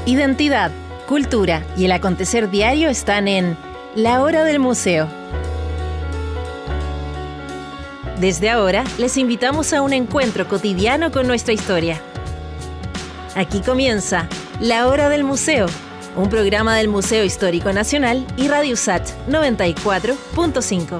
Identidad, cultura y el acontecer diario están en La Hora del Museo. Desde ahora, les invitamos a un encuentro cotidiano con nuestra historia. Aquí comienza La Hora del Museo, un programa del Museo Histórico Nacional y RadioSat 94.5.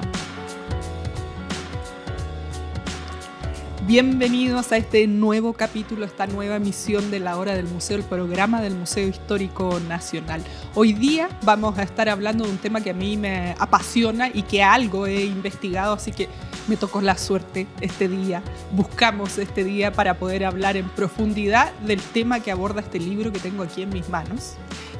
Bienvenidos a este nuevo capítulo, esta nueva emisión de La Hora del Museo, el programa del Museo Histórico Nacional. Hoy día vamos a estar hablando de un tema que a mí me apasiona y que algo he investigado, así que me tocó la suerte este día. Buscamos este día para poder hablar en profundidad del tema que aborda este libro que tengo aquí en mis manos,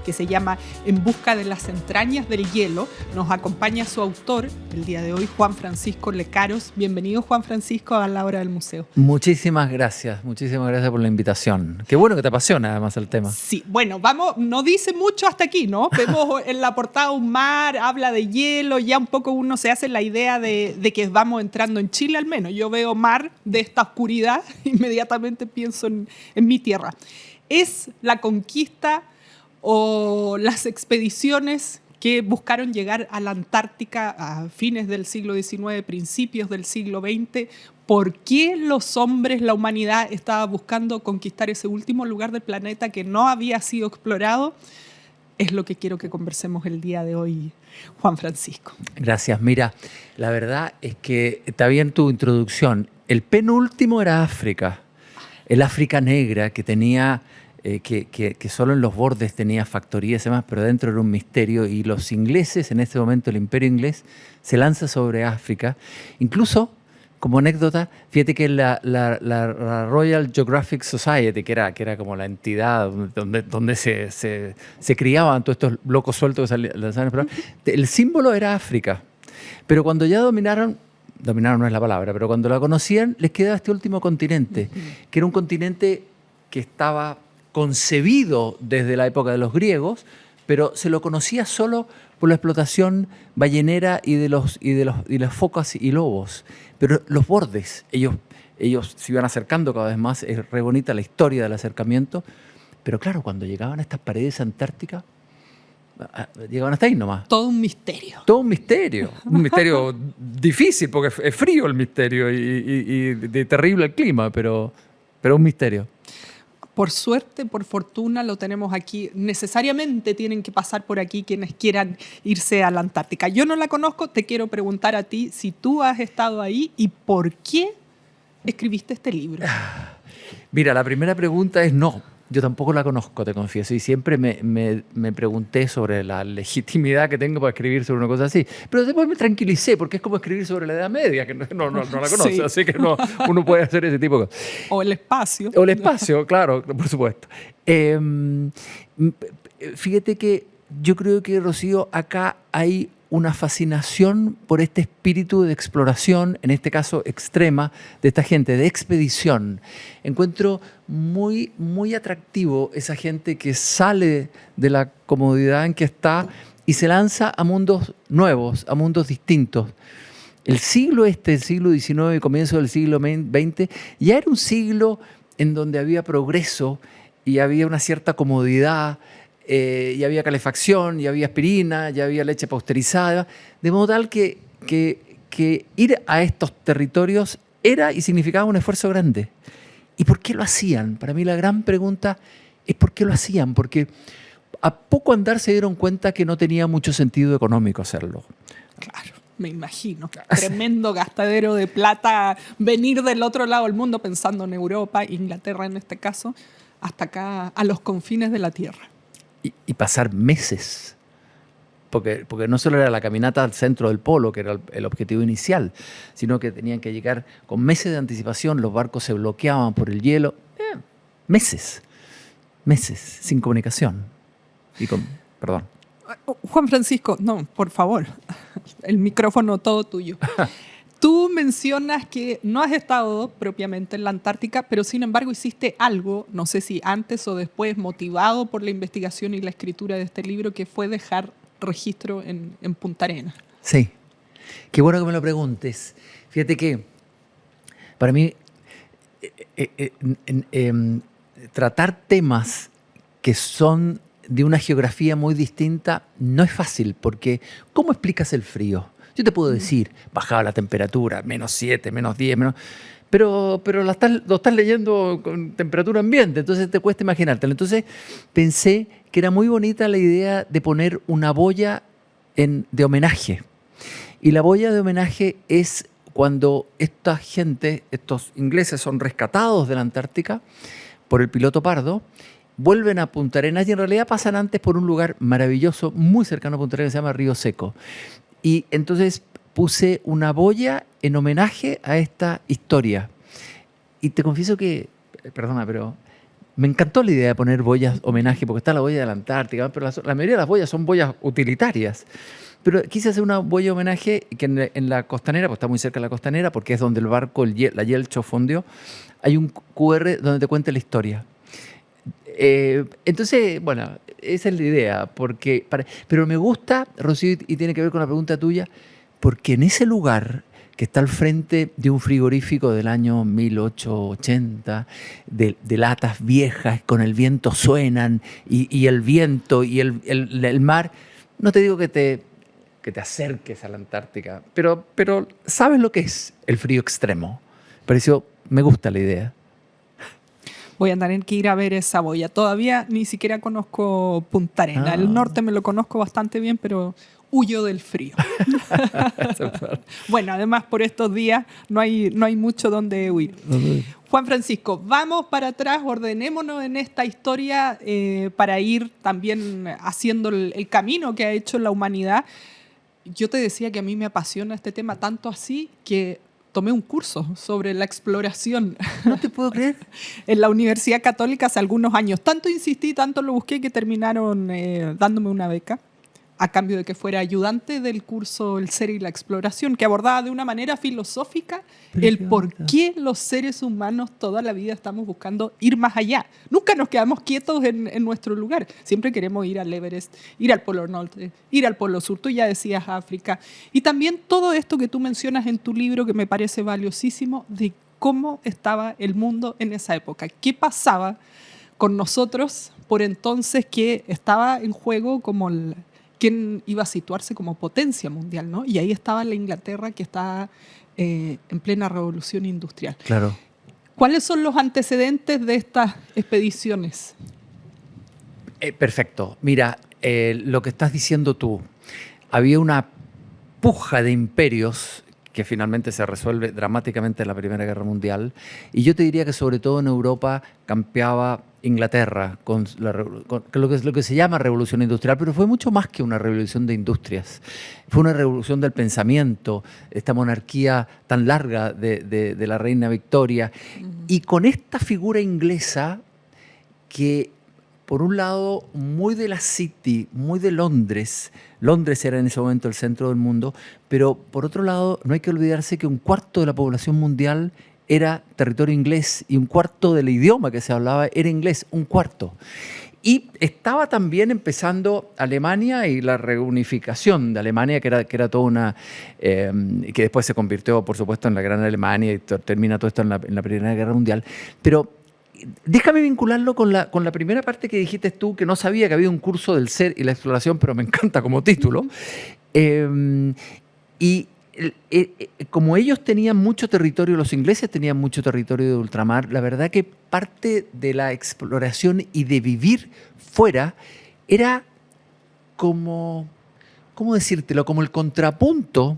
que se llama En busca de las entrañas del hielo. Nos acompaña su autor el día de hoy, Juan Francisco Lecaros. Bienvenido, Juan Francisco, a La Hora del Museo. Muchísimas gracias por la invitación. Qué bueno que te apasiona además el tema. Sí, bueno, vamos, no dice mucho hasta aquí, ¿no? Vemos en la portada un mar, habla de hielo, ya un poco uno se hace la idea de que vamos entrando en Chile al menos. Yo veo mar de esta oscuridad, inmediatamente pienso en mi tierra. Es la conquista o las expediciones que buscaron llegar a la Antártica a fines del siglo XIX, principios del siglo XX. ¿Por qué los hombres, la humanidad, estaba buscando conquistar ese último lugar del planeta que no había sido explorado? Es lo que quiero que conversemos el día de hoy, Juan Francisco. Gracias. Mira, la verdad es que está bien tu introducción. El penúltimo era África, el África negra que tenía... Que solo en los bordes tenía factorías y demás, pero dentro era un misterio, y los ingleses, en este momento el Imperio inglés, se lanza sobre África. Incluso, como anécdota, fíjate que la Royal Geographic Society, que era como la entidad donde se criaban todos estos locos sueltos que lanzaban, el símbolo era África. Pero cuando ya dominaron no es la palabra, pero cuando la conocían, les quedaba este último continente, que era un continente que estaba concebido desde la época de los griegos, pero se lo conocía solo por la explotación ballenera y de las focas y lobos. Pero los bordes, ellos se iban acercando cada vez más. Es re bonita la historia del acercamiento, pero claro, cuando llegaban a estas paredes antárticas, llegaban hasta ahí nomás. Todo un misterio. Todo un misterio. Un misterio difícil, porque es frío el misterio y de terrible el clima, pero un misterio. Por suerte, por fortuna, lo tenemos aquí. Necesariamente tienen que pasar por aquí quienes quieran irse a la Antártica. Yo no la conozco, te quiero preguntar a ti si tú has estado ahí y por qué escribiste este libro. Mira, la primera pregunta es no. Yo tampoco la conozco, te confieso, y siempre me pregunté sobre la legitimidad que tengo para escribir sobre una cosa así. Pero después me tranquilicé, porque es como escribir sobre la Edad Media, que no la conoce, sí. Así que no, uno puede hacer ese tipo de cosas. O el espacio. O el espacio, claro, por supuesto. Fíjate que yo creo que, Rocío, acá hay una fascinación por este espíritu de exploración, en este caso extrema, de esta gente, de expedición. Encuentro muy, muy atractivo esa gente que sale de la comodidad en que está y se lanza a mundos nuevos, a mundos distintos. El siglo XIX y comienzo del siglo XX, ya era un siglo en donde había progreso y había una cierta comodidad, y había calefacción, y había aspirina, y había leche pasteurizada, de modo tal que ir a estos territorios era y significaba un esfuerzo grande. ¿Y por qué lo hacían? Para mí la gran pregunta es por qué lo hacían, porque a poco andar se dieron cuenta que no tenía mucho sentido económico hacerlo. Claro, me imagino. Tremendo gastadero de plata, venir del otro lado del mundo pensando en Europa, Inglaterra en este caso, hasta acá a los confines de la Tierra. Y pasar meses, porque no solo era la caminata al centro del polo, que era el objetivo inicial, sino que tenían que llegar con meses de anticipación, los barcos se bloqueaban por el hielo, meses sin comunicación. Perdón. Juan Francisco, no, por favor, el micrófono todo tuyo. Tú mencionas que no has estado propiamente en la Antártica, pero sin embargo hiciste algo, no sé si antes o después, motivado por la investigación y la escritura de este libro, que fue dejar registro en Punta Arenas. Sí, qué bueno que me lo preguntes. Fíjate que para mí tratar temas que son de una geografía muy distinta, no es fácil, porque ¿cómo explicas el frío? Yo te puedo decir, bajaba la temperatura, -7, -10, pero lo estás leyendo con temperatura ambiente, entonces te cuesta imaginártelo. Entonces pensé que era muy bonita la idea de poner una boya de homenaje. Y la boya de homenaje es cuando esta gente, estos ingleses, son rescatados de la Antártica por el piloto Pardo, vuelven a Punta Arenas y en realidad pasan antes por un lugar maravilloso, muy cercano a Punta Arenas, que se llama Río Seco. Y entonces puse una boya en homenaje a esta historia. Y te confieso que, perdona, pero me encantó la idea de poner boyas homenaje, porque está la boya de la Antártica, pero la mayoría de las boyas son boyas utilitarias. Pero quise hacer una boya homenaje que en la costanera, pues está muy cerca de la costanera, porque es donde el barco, la Yelcho fondió, hay un QR donde te cuenta la historia. Entonces, bueno, esa es la idea. Pero me gusta, Rocío, y tiene que ver con la pregunta tuya, porque en ese lugar que está al frente de un frigorífico del año 1880, de latas viejas, con el viento suenan, y el viento y el mar, no te digo que te acerques a la Antártica, pero sabes lo que es el frío extremo. Me gusta la idea. Voy a tener que ir a ver esa boya. Todavía ni siquiera conozco Punta Arenas. El norte me lo conozco bastante bien, pero huyo del frío. Bueno, además por estos días no hay mucho donde huir. Juan Francisco, vamos para atrás, ordenémonos en esta historia para ir también haciendo el camino que ha hecho la humanidad. Yo te decía que a mí me apasiona este tema tanto así que tomé un curso sobre la exploración. No te puedo creer. En la Universidad Católica hace algunos años. Tanto insistí, tanto lo busqué que terminaron dándome una beca a cambio de que fuera ayudante del curso El Ser y la Exploración, que abordaba de una manera filosófica el por qué los seres humanos toda la vida estamos buscando ir más allá. Nunca nos quedamos quietos en nuestro lugar. Siempre queremos ir al Everest, ir al Polo Norte, ir al Polo Sur. Tú ya decías África. Y también todo esto que tú mencionas en tu libro, que me parece valiosísimo, de cómo estaba el mundo en esa época. ¿Qué pasaba con nosotros por entonces que estaba en juego como quién iba a situarse como potencia mundial, ¿no? Y ahí estaba la Inglaterra, que estaba en plena revolución industrial. Claro. ¿Cuáles son los antecedentes de estas expediciones? Perfecto. Mira, lo que estás diciendo tú, había una puja de imperios que finalmente se resuelve dramáticamente en la Primera Guerra Mundial, y yo te diría que sobre todo en Europa campeaba Inglaterra con lo que se llama revolución industrial, pero fue mucho más que una revolución de industrias. Fue una revolución del pensamiento, esta monarquía tan larga de la reina Victoria, y con esta figura inglesa que, por un lado, muy de la City, muy de Londres. Londres era en ese momento el centro del mundo, pero por otro lado, no hay que olvidarse que un cuarto de la población mundial era territorio inglés y un cuarto del idioma que se hablaba era inglés, un cuarto. Y estaba también empezando Alemania y la reunificación de Alemania, que era toda una... que después se convirtió, por supuesto, en la Gran Alemania y termina todo esto en la Primera Guerra Mundial. Pero déjame vincularlo con la primera parte que dijiste tú, que no sabía que había un curso del ser y la exploración, pero me encanta como título. Como ellos tenían mucho territorio, los ingleses tenían mucho territorio de ultramar, la verdad que parte de la exploración y de vivir fuera era como, ¿cómo decírtelo? Como el contrapunto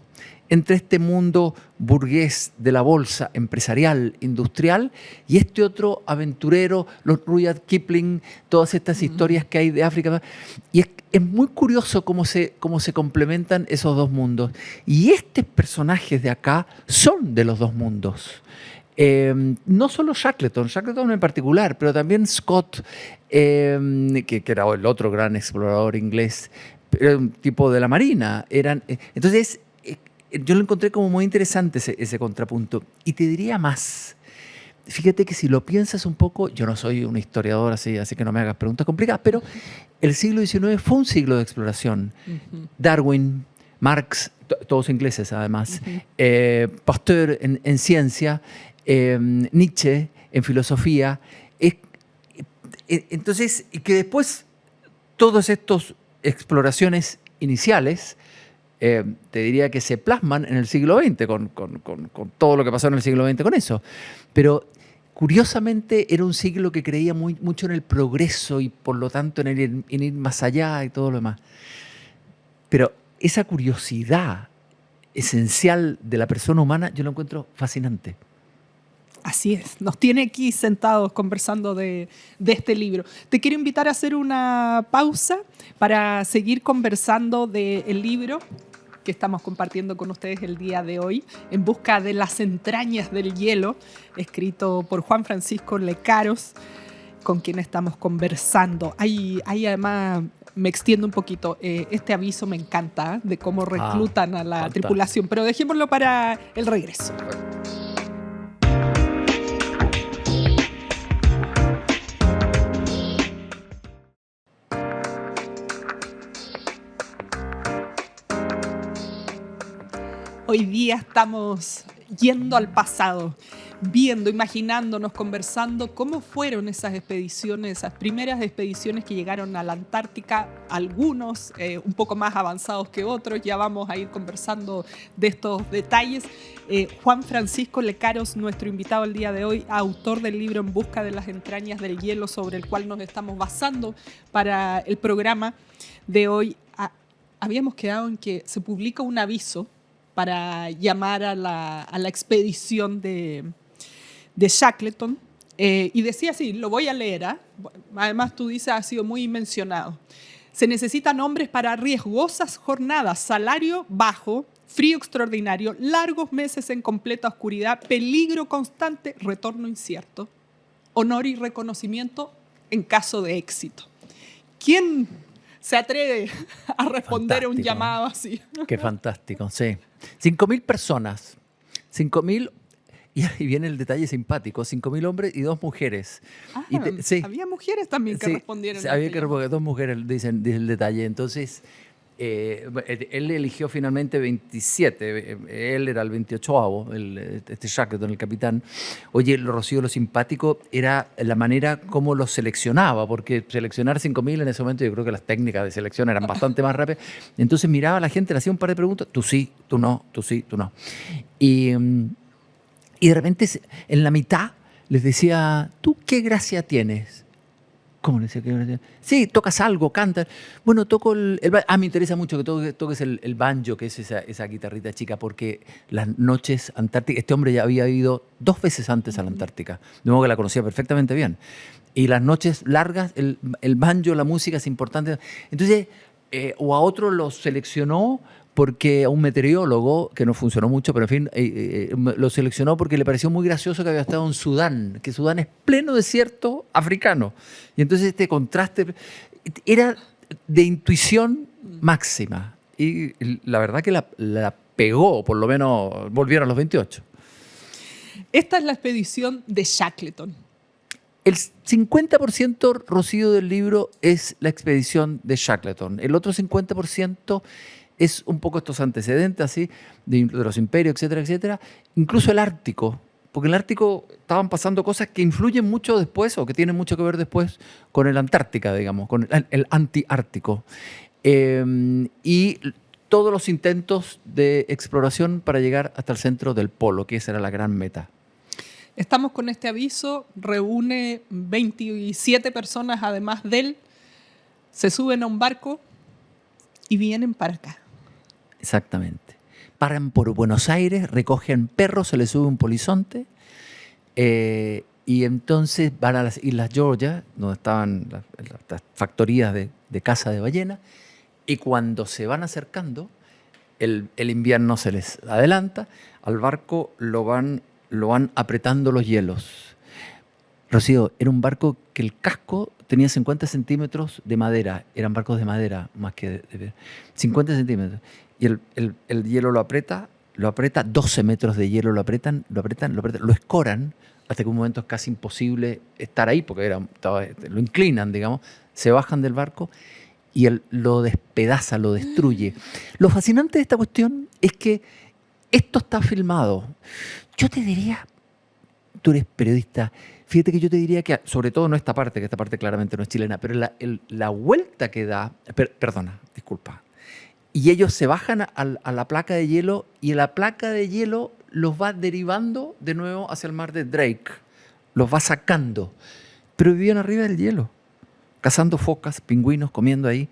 entre este mundo burgués de la bolsa, empresarial, industrial, y este otro aventurero, los Rudyard Kipling, todas estas historias que hay de África. Y es muy curioso cómo se complementan esos dos mundos. Y estos personajes de acá son de los dos mundos. No solo Shackleton en particular, pero también Scott, que era el otro gran explorador inglés, era un tipo de la Marina. Entonces, yo lo encontré como muy interesante ese contrapunto. Y te diría más. Fíjate que si lo piensas un poco, yo no soy un historiador así que no me hagas preguntas complicadas, pero el siglo XIX fue un siglo de exploración. Darwin, Marx, todos ingleses además, Pasteur en ciencia, Nietzsche en filosofía. Entonces, y que después todas estas exploraciones iniciales, te diría que se plasman en el siglo XX, con todo lo que pasó en el siglo XX con eso. Pero curiosamente era un siglo que creía mucho en el progreso y por lo tanto en ir más allá y todo lo demás. Pero esa curiosidad esencial de la persona humana yo lo encuentro fascinante. Así es, nos tiene aquí sentados conversando de este libro. Te quiero invitar a hacer una pausa para seguir conversando del libro que estamos compartiendo con ustedes el día de hoy, En busca de las entrañas del hielo, escrito por Juan Francisco Lecaros, con quien estamos conversando. Ahí además, me extiendo un poquito, este aviso me encanta, de cómo reclutan a la tripulación, pero dejémoslo para el regreso. Hoy día estamos yendo al pasado, viendo, imaginándonos, conversando cómo fueron esas expediciones, esas primeras expediciones que llegaron a la Antártica, algunos un poco más avanzados que otros, ya vamos a ir conversando de estos detalles. Juan Francisco Lecaros, nuestro invitado el día de hoy, autor del libro En busca de las entrañas del hielo, sobre el cual nos estamos basando para el programa de hoy. Habíamos quedado en que se publica un aviso para llamar a la expedición de Shackleton. Y decía así, lo voy a leer. Además, tú dices, ha sido muy mencionado. Se necesitan hombres para riesgosas jornadas, salario bajo, frío extraordinario, largos meses en completa oscuridad, peligro constante, retorno incierto, honor y reconocimiento en caso de éxito. ¿Quién se atreve a responder a un llamado así? Qué fantástico, sí. 5.000 personas, 5.000, y ahí viene el detalle simpático, 5.000 hombres y 2 mujeres. Sí. Había mujeres también que respondieron. Sí, había que responder, 2 mujeres, dice el detalle. Entonces, él eligió finalmente 27, él era el 28avo, este Shackleton, el capitán. Oye, Rocío, lo simpático era la manera como los seleccionaba, porque seleccionar 5.000 en ese momento, yo creo que las técnicas de selección eran bastante más rápidas. Entonces miraba a la gente, le hacía un par de preguntas, tú sí, tú no, tú sí, tú no. Y de repente en la mitad les decía, ¿tú qué gracia tienes? ¿Cómo le decía? Sí, tocas algo, cantas. Bueno, toco el me interesa mucho que toques el banjo, que es esa guitarrita chica, porque las noches antárticas, este hombre ya había ido 2 veces antes a la Antártica, de modo que la conocía perfectamente bien. Y las noches largas, el banjo, la música es importante. Entonces, o a otro lo seleccionó porque a un meteorólogo, que no funcionó mucho, pero en fin, lo seleccionó porque le pareció muy gracioso que había estado en Sudán, que Sudán es pleno desierto africano. Y entonces este contraste era de intuición máxima. Y la verdad que la pegó, por lo menos volvieron a los 28. Esta es la expedición de Shackleton. El 50%, Rocío, del libro es la expedición de Shackleton. El otro 50% es un poco estos antecedentes así de los imperios, etcétera, etcétera. Incluso el Ártico, porque en el Ártico estaban pasando cosas que influyen mucho después o que tienen mucho que ver después con el Antártica, digamos, con el antiártico. Y todos los intentos de exploración para llegar hasta el centro del polo, que esa era la gran meta. Estamos con este aviso, reúne 27 personas además de él, se suben a un barco y vienen para acá. Exactamente. Paran por Buenos Aires, recogen perros, se les sube un polizonte y entonces van a las Islas Georgia, donde estaban las factorías de caza de ballena, y cuando se van acercando, el invierno se les adelanta, al barco lo van apretando los hielos. Rocío, era un barco que el casco tenía 50 centímetros de madera. Eran barcos de madera más que de 50 centímetros. Y el hielo lo aprieta, 12 metros de hielo lo apretan, lo escoran, hasta que un momento es casi imposible estar ahí, porque lo inclinan, digamos, se bajan del barco y él lo despedaza, lo destruye. Lo fascinante de esta cuestión es que esto está filmado. Yo te diría, tú eres periodista, Fíjate que yo te diría que, sobre todo no esta parte, que esta parte claramente no es chilena, pero la vuelta que da, perdona, disculpa, y ellos se bajan a la placa de hielo y la placa de hielo los va derivando de nuevo hacia el mar de Drake, los va sacando, pero vivían arriba del hielo, cazando focas, pingüinos, comiendo ahí,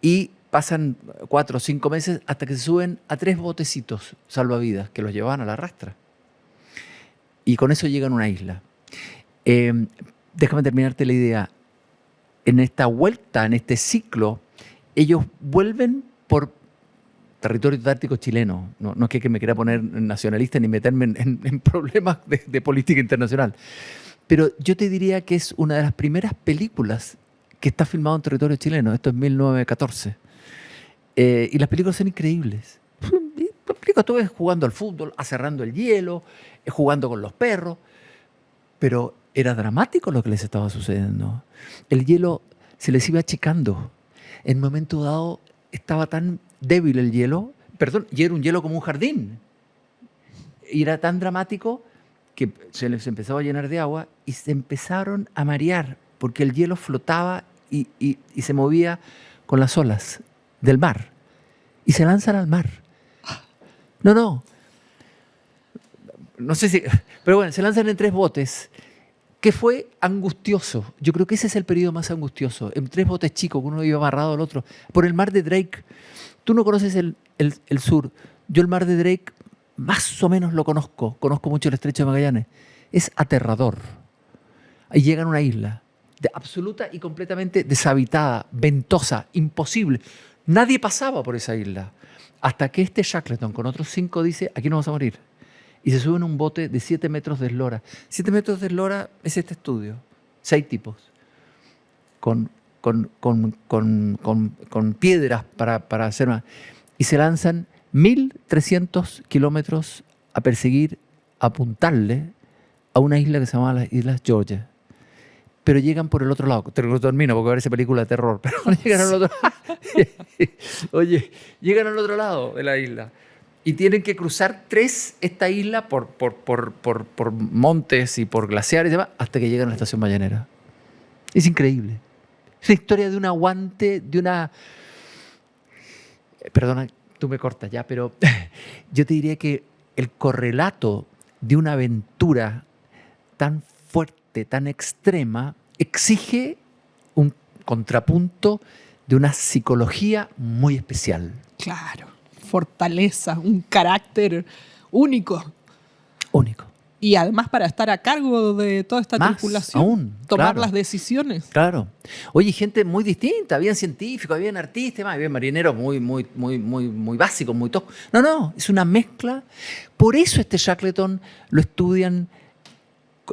y pasan 4 o 5 meses hasta que se suben a 3 botecitos salvavidas que los llevaban a la rastra. Y con eso llegan a una isla. Déjame terminarte la idea. En esta vuelta, en este ciclo, ellos vuelven por territorio antártico chileno. No es que me quiera poner nacionalista ni meterme en problemas de política internacional. Pero yo te diría que es una de las primeras películas que está filmado en territorio chileno. Esto es 1914. Y las películas son increíbles. Estuve jugando al fútbol, aserrando el hielo, jugando con los perros, pero era dramático lo que les estaba sucediendo. El hielo se les iba achicando. En un momento dado estaba tan débil el hielo, y era un hielo como un jardín. Y era tan dramático que se les empezaba a llenar de agua y se empezaron a marear porque el hielo flotaba y se movía con las olas del mar. Y se lanzan al mar. No sé si... Pero bueno, se lanzan en 3 botes, que fue angustioso. Yo creo que ese es el periodo más angustioso. En 3 botes chicos, uno iba amarrado al otro, por el mar de Drake. Tú no conoces el sur. Yo el mar de Drake más o menos lo conozco. Conozco mucho el estrecho de Magallanes. Es aterrador. Ahí llegan a una isla absoluta y completamente deshabitada, ventosa, imposible. Nadie pasaba por esa isla. Hasta que este Shackleton con otros 5 dice, aquí nos vamos a morir. Y se sube en un bote de 7 metros de eslora. 7 metros de eslora es este estudio. 6 tipos. Con piedras para hacer más. Y se lanzan 1.300 kilómetros a perseguir, a apuntarle a una isla que se llama las Islas Georgia. Pero llegan por el otro lado. Termino porque ver esa película de terror. Pero llegan al otro lado. Oye, llegan al otro lado de la isla. Y tienen que cruzar esta isla por montes y por glaciares y demás, hasta que llegan a la estación ballenera. Es increíble. Es la historia de un aguante, de una... Perdona, tú me cortas ya, pero yo te diría que el correlato de una aventura tan fuerte, tan extrema, exige un contrapunto de una psicología muy especial. Claro, fortaleza, un carácter único. Único. Y además para estar a cargo de toda esta tripulación, aún, tomar claro. las decisiones. Claro. Oye, gente muy distinta, habían científicos, habían artistas, habían marineros muy básicos, muy toscos. No, es una mezcla. Por eso este Shackleton lo estudian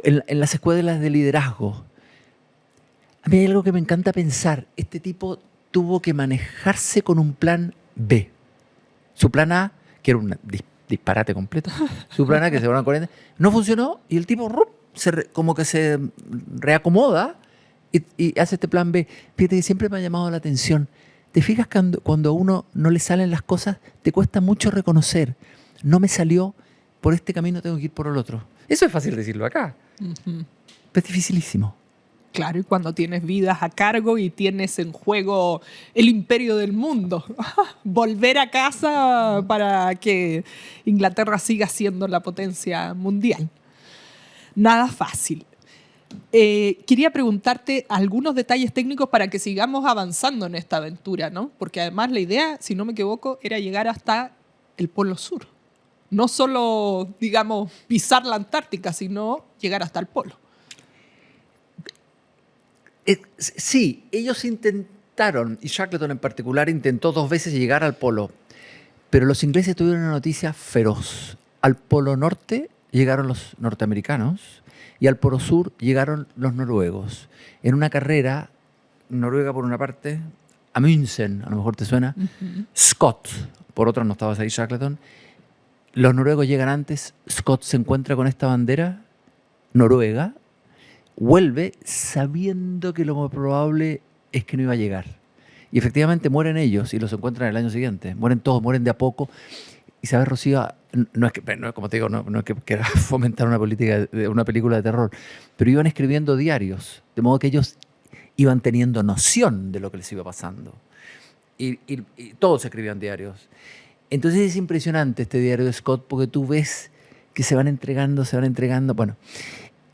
en las escuelas de liderazgo. A mí hay algo que me encanta pensar. Este tipo tuvo que manejarse con un plan B. Su plan A, que era un disparate completo, su plan A, que se va a 40, no funcionó y el tipo como que se reacomoda y hace este plan B. Fíjate que siempre me ha llamado la atención. ¿Te fijas cuando a uno no le salen las cosas, te cuesta mucho reconocer? No me salió, por este camino tengo que ir por el otro. Eso es fácil decirlo acá. Uh-huh. Pero es dificilísimo. Claro, y cuando tienes vidas a cargo y tienes en juego el imperio del mundo, volver a casa para que Inglaterra siga siendo la potencia mundial. Nada fácil. Quería preguntarte algunos detalles técnicos para que sigamos avanzando en esta aventura, ¿no? Porque además la idea, si no me equivoco, era llegar hasta el Polo Sur. No solo, digamos, pisar la Antártica, sino llegar hasta el Polo. Sí, ellos intentaron, y Shackleton en particular intentó 2 veces llegar al polo, pero los ingleses tuvieron una noticia feroz. Al Polo Norte llegaron los norteamericanos y al Polo Sur llegaron los noruegos. En una carrera, Noruega por una parte, Amundsen, a lo mejor te suena, uh-huh. Scott, por otra no estabas ahí, Shackleton. Los noruegos llegan antes, Scott se encuentra con esta bandera, Noruega, vuelve sabiendo que lo más probable es que no iba a llegar. Y efectivamente mueren ellos y los encuentran el año siguiente. Mueren todos, mueren de a poco. Isabel Rocío, no es que, como te digo, no es que quiera fomentar una película de terror, pero iban escribiendo diarios, de modo que ellos iban teniendo noción de lo que les iba pasando. Y todos escribían diarios. Entonces es impresionante este diario de Scott porque tú ves que se van entregando. Bueno,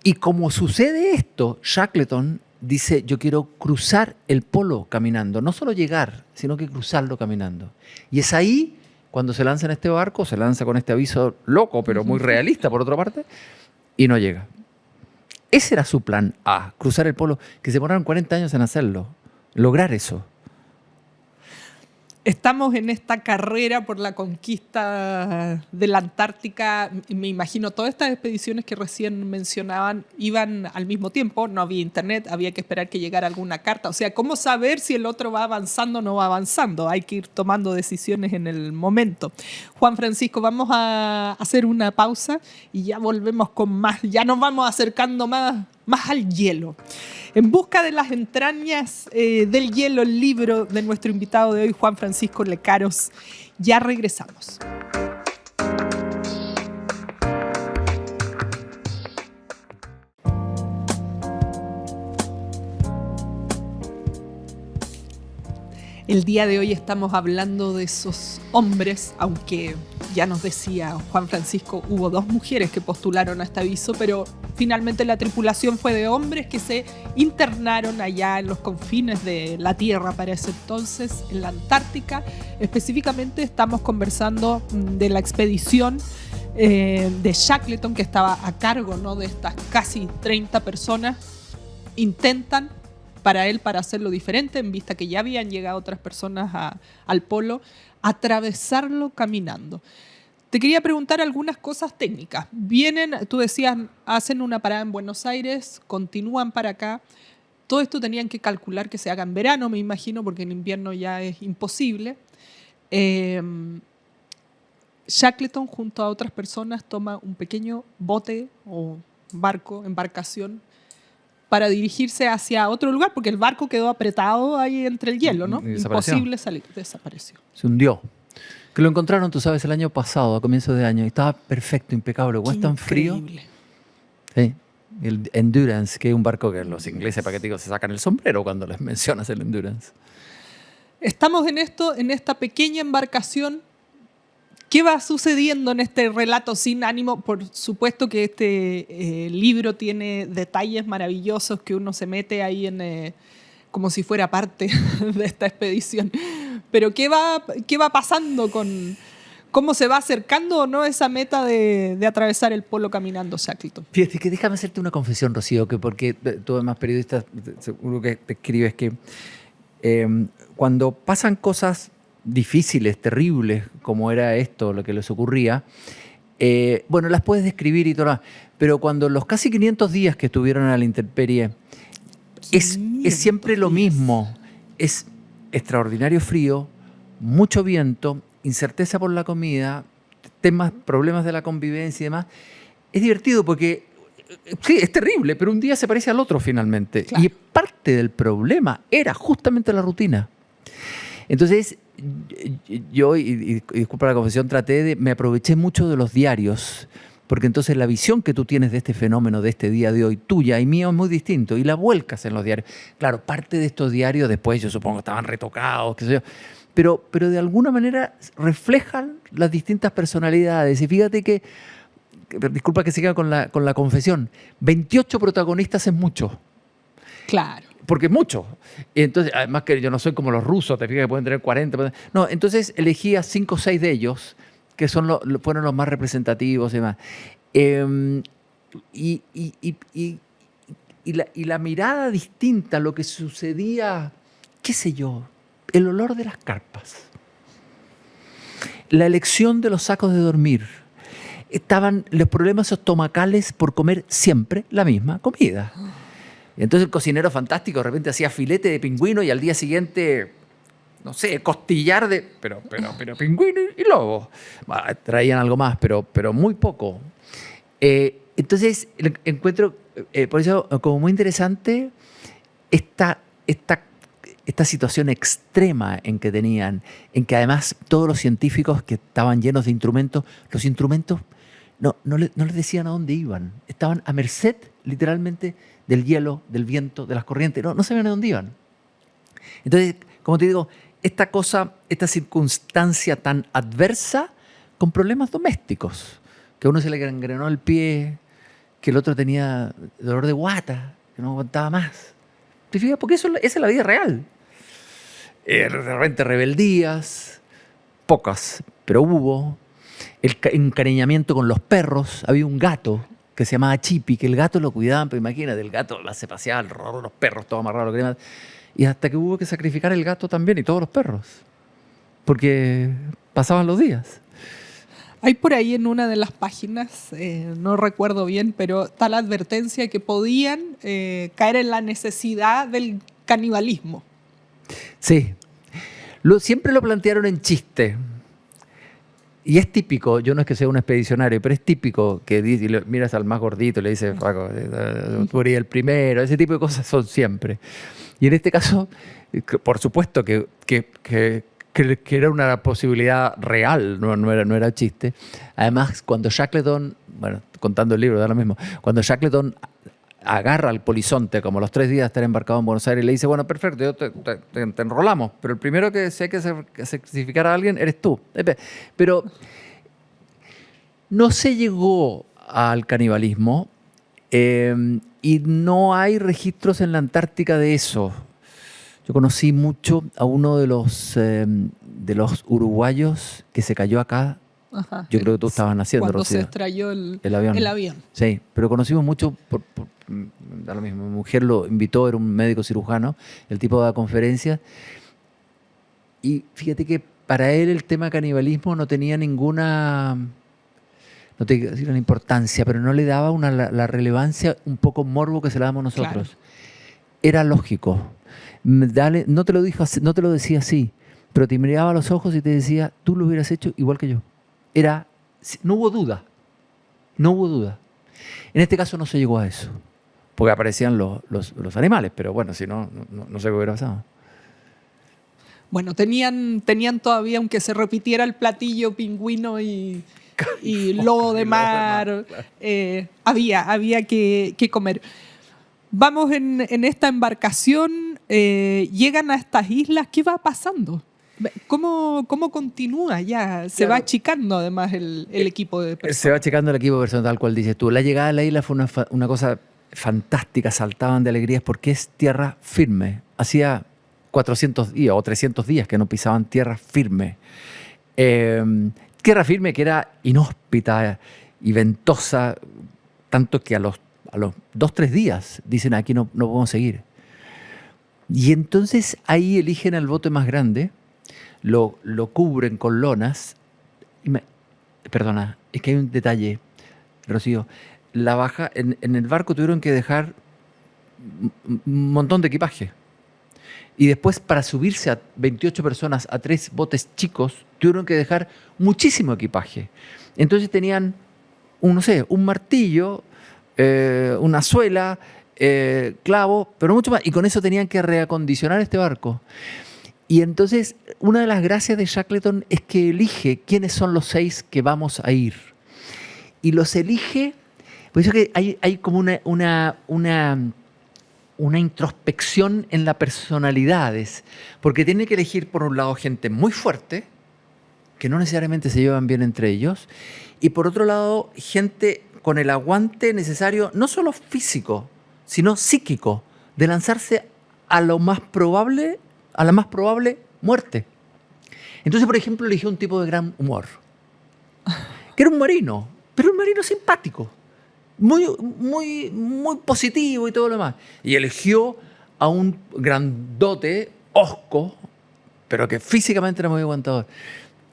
y como sucede esto, Shackleton dice, yo quiero cruzar el polo caminando, no solo llegar, sino que cruzarlo caminando. Y es ahí, cuando se lanza en este barco, se lanza con este aviso loco, pero muy realista por otra parte, y no llega. Ese era su plan A, cruzar el polo, que se demoraron 40 años en hacerlo, lograr eso. Estamos en esta carrera por la conquista de la Antártica. Me imagino todas estas expediciones que recién mencionaban iban al mismo tiempo, no había internet, había que esperar que llegara alguna carta. O sea, ¿cómo saber si el otro va avanzando o no va avanzando? Hay que ir tomando decisiones en el momento. Juan Francisco, vamos a hacer una pausa y ya volvemos con más. Ya nos vamos acercando más al hielo. En busca de las entrañas del hielo, el libro de nuestro invitado de hoy, Juan Francisco Lecaros. Ya regresamos. El día de hoy estamos hablando de esos hombres, aunque ya nos decía Juan Francisco, hubo 2 mujeres que postularon a este aviso, pero finalmente la tripulación fue de hombres que se internaron allá en los confines de la Tierra para ese entonces, en la Antártica. Específicamente estamos conversando de la expedición de Shackleton, que estaba a cargo, ¿no?, de estas casi 30 personas. Intentan para hacerlo diferente, en vista que ya habían llegado otras personas al polo, atravesarlo caminando. Te quería preguntar algunas cosas técnicas. Vienen, tú decías, hacen una parada en Buenos Aires, continúan para acá. Todo esto tenían que calcular que se haga en verano, me imagino, porque en invierno ya es imposible. Shackleton, junto a otras personas, toma un pequeño bote o embarcación, para dirigirse hacia otro lugar, porque el barco quedó apretado ahí entre el hielo, ¿no? Imposible salir, desapareció. Se hundió. Que lo encontraron, tú sabes, el año pasado, a comienzos de año, y estaba perfecto, impecable. ¿O es tan frío? Sí. El Endurance, que es un barco que los ingleses, para que te digo, se sacan el sombrero cuando les mencionas el Endurance. Estamos en esta pequeña embarcación. ¿Qué va sucediendo en este relato sin ánimo? Por supuesto que este libro tiene detalles maravillosos que uno se mete ahí como si fuera parte de esta expedición. Pero ¿qué va pasando con cómo se va acercando o no esa meta de atravesar el polo caminando Shackleton? Fíjate que déjame hacerte una confesión, Rocío, que porque tú además periodista seguro que te escribes que cuando pasan cosas difíciles, terribles, como era esto, lo que les ocurría, bueno, las puedes describir y todo, pero cuando los casi 500 días que estuvieron a la intemperie, es siempre lo mismo. Es extraordinario frío, mucho viento, incerteza por la comida, problemas de la convivencia y demás. Es divertido porque, sí, es terrible, pero un día se parece al otro finalmente. Claro. Y parte del problema era justamente la rutina. Entonces, yo, y disculpa la confesión, me aproveché mucho de los diarios, porque entonces la visión que tú tienes de este fenómeno, de este día de hoy, tuya y mío, es muy distinto, y la vuelcas en los diarios. Claro, parte de estos diarios después, yo supongo, estaban retocados, qué sé yo, pero de alguna manera reflejan las distintas personalidades. Y fíjate que, disculpa que siga con la confesión, 28 protagonistas es mucho. Claro. Porque es mucho. Entonces, además que yo no soy como los rusos, te fijas que pueden tener 40. No, entonces elegí a 5 o 6 de ellos, que fueron los más representativos y demás. Y la mirada distinta a lo que sucedía, qué sé yo, el olor de las carpas, la elección de los sacos de dormir, estaban los problemas estomacales por comer siempre la misma comida. Entonces el cocinero fantástico de repente hacía filete de pingüino y al día siguiente, no sé, costillar de... Pero pingüino y lobo. Traían algo más, pero muy poco. Entonces encuentro, por eso, como muy interesante esta esta situación extrema en que tenían, en que además todos los científicos que estaban llenos de instrumentos, los instrumentos no les decían a dónde iban. Estaban a merced, literalmente, del hielo, del viento, de las corrientes. No sabían a dónde iban. Entonces, como te digo, esta circunstancia tan adversa con problemas domésticos, que a uno se le gangrenó el pie, que el otro tenía dolor de guata, que no aguantaba más. ¿Te fijas? Porque esa es la vida real. De repente rebeldías, pocas, pero hubo. El encariñamiento con los perros. Había un gato que se llamaba Chipi, que el gato lo cuidaban, pero imagínate, el gato se paseaba alrededor, los perros, todo amarrado, lo que demás. Y hasta que hubo que sacrificar el gato también y todos los perros, porque pasaban los días. Hay por ahí en una de las páginas, no recuerdo bien, pero está la advertencia que podían caer en la necesidad del canibalismo. Sí, siempre lo plantearon en chiste. Y es típico, yo no es que sea un expedicionario, pero es típico que miras al más gordito y le dices, Paco, tú eres el primero, ese tipo de cosas son siempre. Y en este caso, por supuesto que era una posibilidad real, no era chiste. Además, cuando Shackleton, bueno, contando el libro, da lo mismo, cuando Shackleton agarra al polizonte, como los 3 días de estar embarcado en Buenos Aires, y le dice, bueno, perfecto, te enrolamos, pero el primero que si hay que sacrificar a alguien eres tú. Pero no se llegó al canibalismo y no hay registros en la Antártica de eso. Yo conocí mucho a uno de los uruguayos que se cayó acá. Ajá. Yo creo que tú estabas naciendo, cuando Rocío. se estrelló el avión. Sí, pero conocimos mucho, da lo mismo, mi mujer lo invitó, era un médico cirujano, el tipo daba conferencias, y fíjate que para él el tema canibalismo no tenía ninguna, no te quiero decir una importancia, pero no le daba la relevancia, un poco morbo que se la damos nosotros. Claro. Era lógico. No te lo decía así, pero te miraba a los ojos y te decía, tú lo hubieras hecho igual que yo. No hubo duda. En este caso no se llegó a eso, porque aparecían los animales, pero bueno, si no sé qué hubiera pasado. Bueno, tenían todavía, aunque se repitiera el platillo pingüino y lobo de mar, había que comer. Vamos en esta embarcación, llegan a estas islas, ¿qué va pasando? ¿Cómo continúa ya? Se va achicando además el equipo de personas. Se va achicando el equipo de personas, tal cual dices tú. La llegada a la isla fue una cosa fantástica, saltaban de alegrías porque es tierra firme. Hacía 400 días o 300 días que no pisaban tierra firme. Tierra firme que era inhóspita y ventosa, tanto que a los 2-3 días dicen aquí no podemos seguir. Y entonces ahí eligen al bote más grande, lo cubren con lonas. Perdona, es que hay un detalle, Rocío. En el barco tuvieron que dejar un montón de equipaje. Y después, para subirse a 28 personas a 3 botes chicos, tuvieron que dejar muchísimo equipaje. Entonces tenían, un martillo, una suela, clavo, pero mucho más. Y con eso tenían que reacondicionar este barco. Y entonces, una de las gracias de Shackleton es que elige quiénes son los 6 que vamos a ir. Y los elige, por eso que hay como una introspección en las personalidades. Porque tiene que elegir, por un lado, gente muy fuerte, que no necesariamente se llevan bien entre ellos, y por otro lado, gente con el aguante necesario, no solo físico, sino psíquico, de lanzarse a la más probable muerte. Entonces, por ejemplo, eligió un tipo de gran humor, que era un marino, pero un marino simpático, muy, muy, muy positivo y todo lo demás. Y eligió a un grandote, hosco, pero que físicamente era muy aguantador.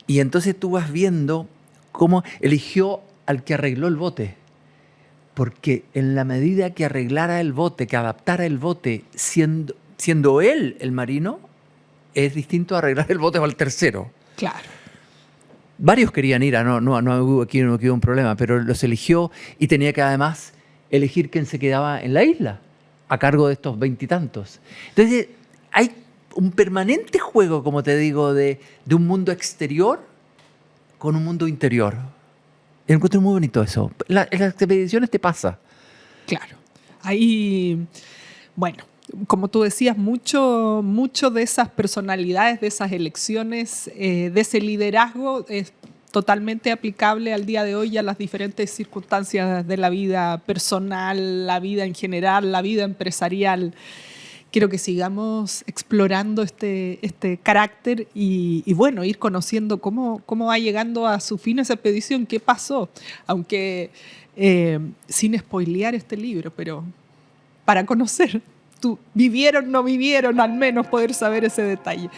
Y entonces tú vas viendo cómo eligió al que arregló el bote. Porque en la medida que arreglara el bote, que adaptara el bote, siendo él el marino, es distinto a arreglar el bote para el tercero. Claro. Varios querían ir, no hubo un problema, pero los eligió y tenía que además elegir quién se quedaba en la isla, a cargo de estos 20 y tantos. Entonces, hay un permanente juego, como te digo, de un mundo exterior con un mundo interior. Encuentro muy bonito eso. En las expediciones te pasa. Claro. Ahí, bueno, como tú decías, mucho de esas personalidades, de esas elecciones, de ese liderazgo es totalmente aplicable al día de hoy y a las diferentes circunstancias de la vida personal, la vida en general, la vida empresarial. Quiero que sigamos explorando este carácter y bueno, ir conociendo cómo va llegando a su fin esa expedición, qué pasó, aunque sin spoilear este libro, pero para conocer, vivieron, no vivieron, al menos poder saber ese detalle.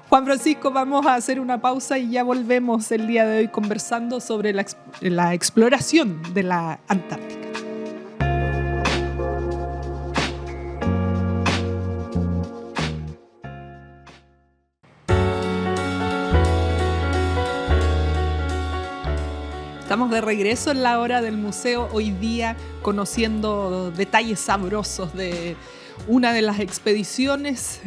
Juan Francisco, vamos a hacer una pausa y ya volvemos el día de hoy conversando sobre la exploración de la Antártica. Estamos de regreso en la hora del museo, hoy día conociendo detalles sabrosos de una de las expediciones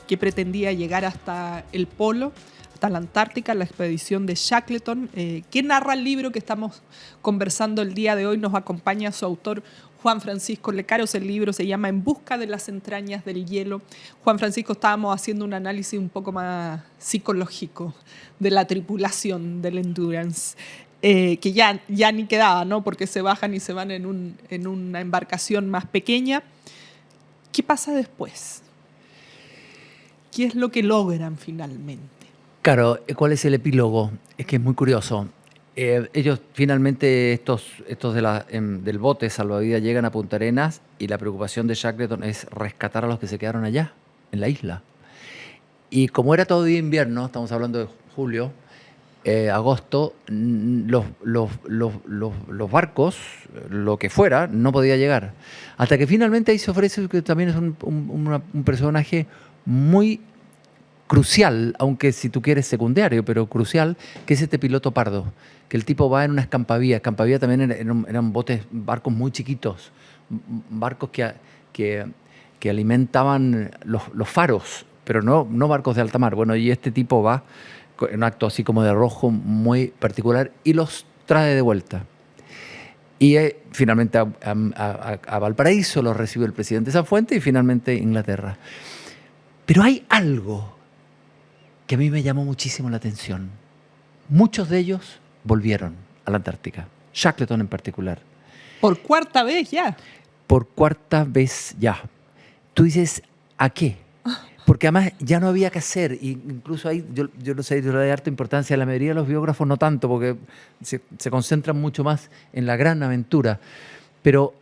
que pretendía llegar hasta el polo, hasta la Antártica, la expedición de Shackleton. Quien narra el libro que estamos conversando el día de hoy, nos acompaña su autor Juan Francisco Lecaros. El libro se llama En busca de las entrañas del hielo. Juan Francisco, estábamos haciendo un análisis un poco más psicológico de la tripulación del Endurance. Que ya ni quedaba, ¿no? Porque se bajan y se van en una embarcación más pequeña. ¿Qué pasa después? ¿Qué es lo que logran finalmente? Claro, ¿cuál es el epílogo? Es que es muy curioso. Ellos finalmente, estos del bote salvavidas, llegan a Punta Arenas y la preocupación de Shackleton es rescatar a los que se quedaron allá, en la isla. Y como era todo día invierno, estamos hablando de julio, agosto, los barcos, lo que fuera, no podía llegar. Hasta que finalmente ahí se ofrece, que también es un personaje muy crucial, aunque si tú quieres secundario, pero crucial, que es este piloto Pardo, que el tipo va en una escampavía. Escampavía también eran barcos muy chiquitos, barcos que alimentaban los faros, pero no barcos de alta mar. Bueno, y este tipo va en un acto así como de arrojo muy particular y los trae de vuelta. Y finalmente a Valparaíso los recibe el presidente Sanfuentes y finalmente Inglaterra. Pero hay algo que a mí me llamó muchísimo la atención. Muchos de ellos volvieron a la Antártica, Shackleton en particular. ¿Por cuarta vez ya? Por cuarta vez ya. Tú dices, ¿a qué? Porque además ya no había que hacer, y incluso ahí yo no sé, yo le doy harta importancia, la mayoría de los biógrafos no tanto, porque se concentran mucho más en la gran aventura. Pero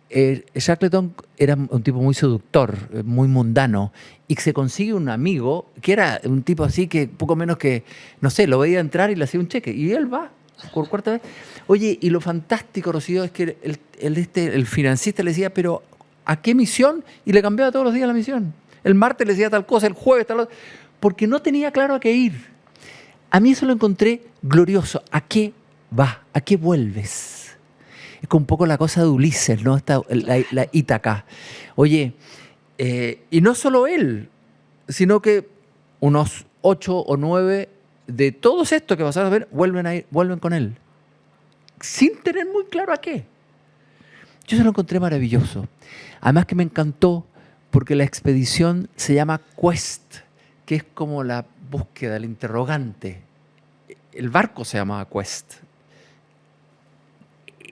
Shackleton era un tipo muy seductor, muy mundano, y se consigue un amigo que era un tipo así que poco menos que, no sé, lo veía entrar y le hacía un cheque, y él va por cuarta vez. Oye, y lo fantástico, Rocío, es que el financista le decía, pero ¿a qué misión? Y le cambiaba todos los días la misión. El martes le decía tal cosa, el jueves tal otra, porque no tenía claro a qué ir. A mí eso lo encontré glorioso. ¿A qué vas? ¿A qué vuelves? Es como un poco la cosa de Ulises, ¿no? La Ítaca. Oye, y no solo él, sino que unos 8 o 9 de todos estos que pasaron a ver vuelven con él, sin tener muy claro a qué. Yo se lo encontré maravilloso. Además que me encantó porque la expedición se llama Quest, que es como la búsqueda, el interrogante. El barco se llamaba Quest.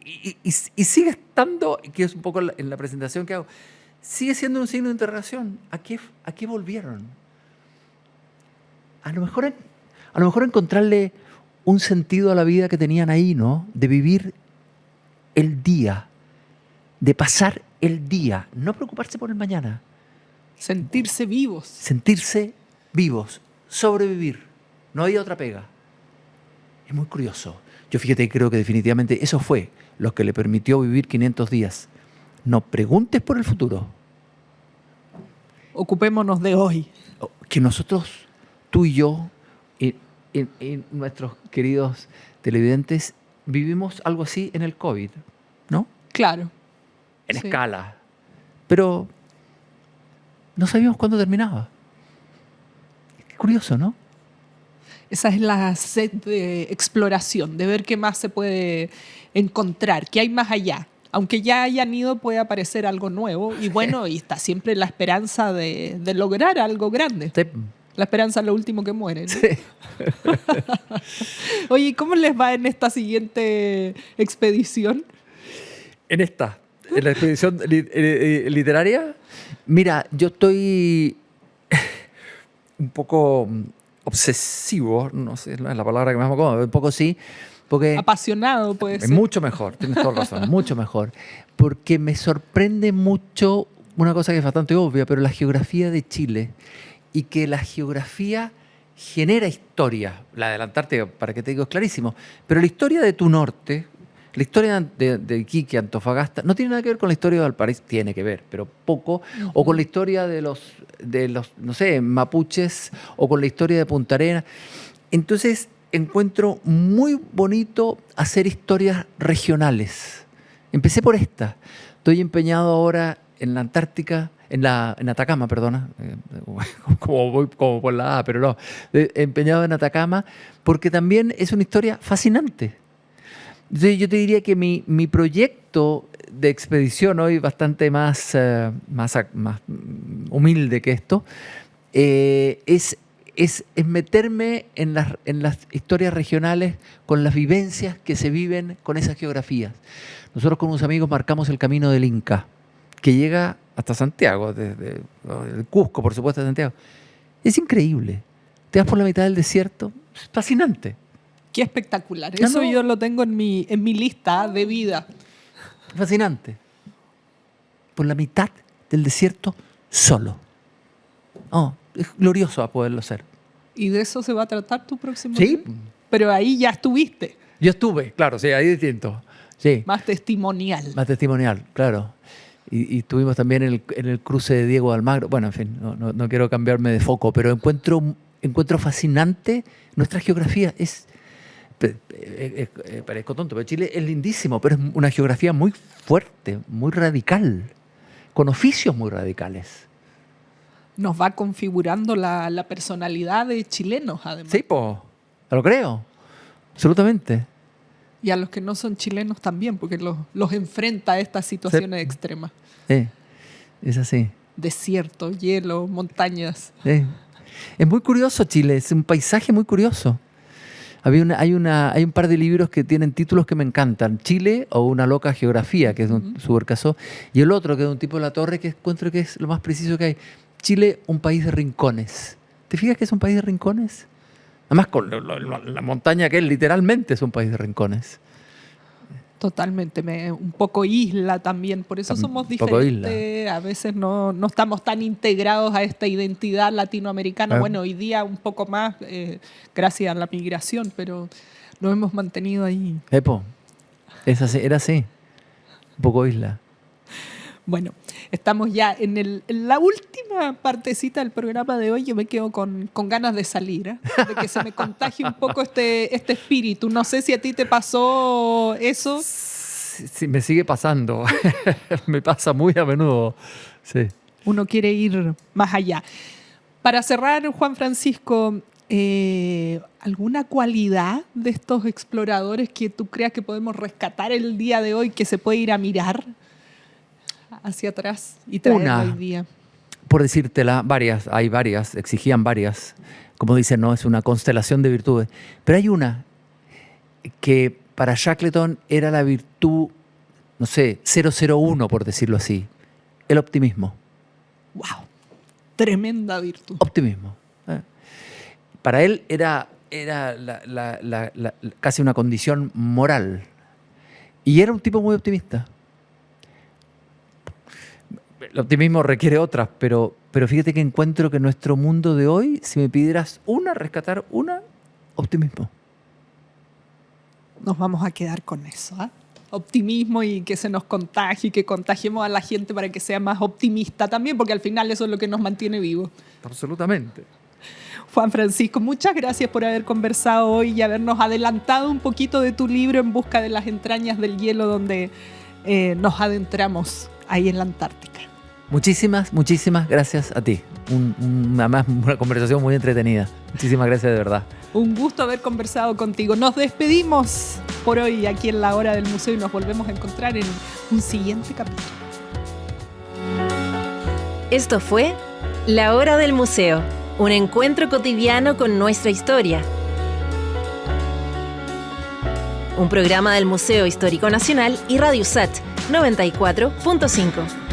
Y sigue estando, que es un poco en la presentación que hago, sigue siendo un signo de interrogación. ¿A qué volvieron? A lo mejor encontrarle un sentido a la vida que tenían ahí, ¿no? De vivir el día, de pasar el día, no preocuparse por el mañana. Sentirse vivos. Sentirse vivos, sobrevivir. No había otra pega. Es muy curioso. Yo fíjate, creo que definitivamente eso fue lo que le permitió vivir 500 días. No preguntes por el futuro. Ocupémonos de hoy. Que nosotros, tú y yo, y nuestros queridos televidentes, vivimos algo así en el COVID, ¿no? Claro. En escala. Pero no sabíamos cuándo terminaba. curioso, ¿no? Esa es la sed de exploración, de ver qué más se puede encontrar, qué hay más allá. Aunque ya hayan ido, puede aparecer algo nuevo. Y bueno, y está siempre la esperanza de lograr algo grande. Sí. La esperanza es lo último que muere, ¿no? Sí. Oye, ¿cómo les va en esta siguiente expedición? En la expedición literaria, mira, yo estoy un poco obsesivo, no sé, no es la palabra que más me acomoda, un poco sí, porque Apasionado, puede ser. mucho mejor, tienes toda razón, mucho mejor, porque me sorprende mucho una cosa que es bastante obvia, pero la geografía de Chile, y que la geografía genera historia. La de la Antártida, para que te digo, es clarísimo, pero la historia de tu norte, la historia de Iquique, Antofagasta, no tiene nada que ver con la historia de Valparaíso, tiene que ver, pero poco, o con la historia de los, no sé, mapuches, o con la historia de Punta Arenas. Entonces, encuentro muy bonito hacer historias regionales. Empecé por esta. Estoy empeñado ahora en la Antártica, en Atacama, perdona, como voy como por la A, pero no, empeñado en Atacama, porque también es una historia fascinante. Entonces yo te diría que mi proyecto de expedición hoy, bastante más humilde que esto, es meterme en las historias regionales con las vivencias que se viven con esas geografías. Nosotros con unos amigos marcamos el camino del Inca, que llega hasta Santiago, desde el Cusco, por supuesto, de Santiago. Es increíble. Te vas por la mitad del desierto, es fascinante. Qué espectacular. Eso yo lo tengo en mi lista de vida. Fascinante. Por la mitad del desierto solo. Oh, es glorioso a poderlo hacer. ¿Y de eso se va a tratar tu próximo Sí. libro? Pero ahí ya estuviste. Yo estuve, claro, sí, ahí distinto. Sí. Más testimonial. Más testimonial, claro. Y estuvimos también en el cruce de Diego de Almagro. Bueno, en fin, no quiero cambiarme de foco, pero encuentro fascinante nuestra geografía. Parezco tonto, pero Chile es lindísimo, pero es una geografía muy fuerte, muy radical, con oficios muy radicales. Nos va configurando la personalidad de chilenos, además. Sí, lo creo, absolutamente. Y a los que no son chilenos también, porque los enfrenta a estas situaciones extremas. Es así. Desierto, hielo, montañas. Es muy curioso Chile, es un paisaje muy curioso. Hay un par de libros que tienen títulos que me encantan. Chile o Una loca geografía, que es de un Subercasó, y el otro, que es de un tipo de La Torre, que encuentro que es lo más preciso que hay. Chile, un país de rincones. ¿Te fijas que es un país de rincones? Además, con la montaña que es, literalmente es un país de rincones. Totalmente, un poco isla también, por eso somos diferentes, a veces no estamos tan integrados a esta identidad latinoamericana, bueno, hoy día un poco más gracias a la migración, pero nos hemos mantenido ahí. Era así, un poco isla. Bueno, estamos ya en la última partecita del programa de hoy. Yo me quedo con ganas de salir, de que se me contagie un poco este espíritu. No sé si a ti te pasó eso. Sí, me sigue pasando. Me pasa muy a menudo. Sí. Uno quiere ir más allá. Para cerrar, Juan Francisco, ¿alguna cualidad de estos exploradores que tú creas que podemos rescatar el día de hoy, que se puede ir a mirar hacia atrás y traer hoy día? Por decírtela, hay varias, exigían varias. Como dicen, no, es una constelación de virtudes. Pero hay una que para Shackleton era la virtud, no sé, 001, por decirlo así. El optimismo. ¡Wow! Tremenda virtud. Optimismo. Para él era casi una condición moral. Y era un tipo muy optimista. El optimismo requiere otras, pero fíjate que encuentro que nuestro mundo de hoy, si me pidieras rescatar una, optimismo. Nos vamos a quedar con eso, ¿eh? Optimismo, y que se nos contagie, que contagiemos a la gente para que sea más optimista también, porque al final eso es lo que nos mantiene vivos. Absolutamente. Juan Francisco, muchas gracias por haber conversado hoy y habernos adelantado un poquito de tu libro En busca de las entrañas del hielo, donde nos adentramos ahí en la Antártica. Muchísimas gracias a ti. Además, una conversación muy entretenida. Muchísimas gracias de verdad. Un gusto haber conversado contigo. Nos despedimos por hoy aquí en La Hora del Museo y nos volvemos a encontrar en un siguiente capítulo. Esto fue La Hora del Museo, un encuentro cotidiano con nuestra historia. Un programa del Museo Histórico Nacional y Radio USACH 94.5.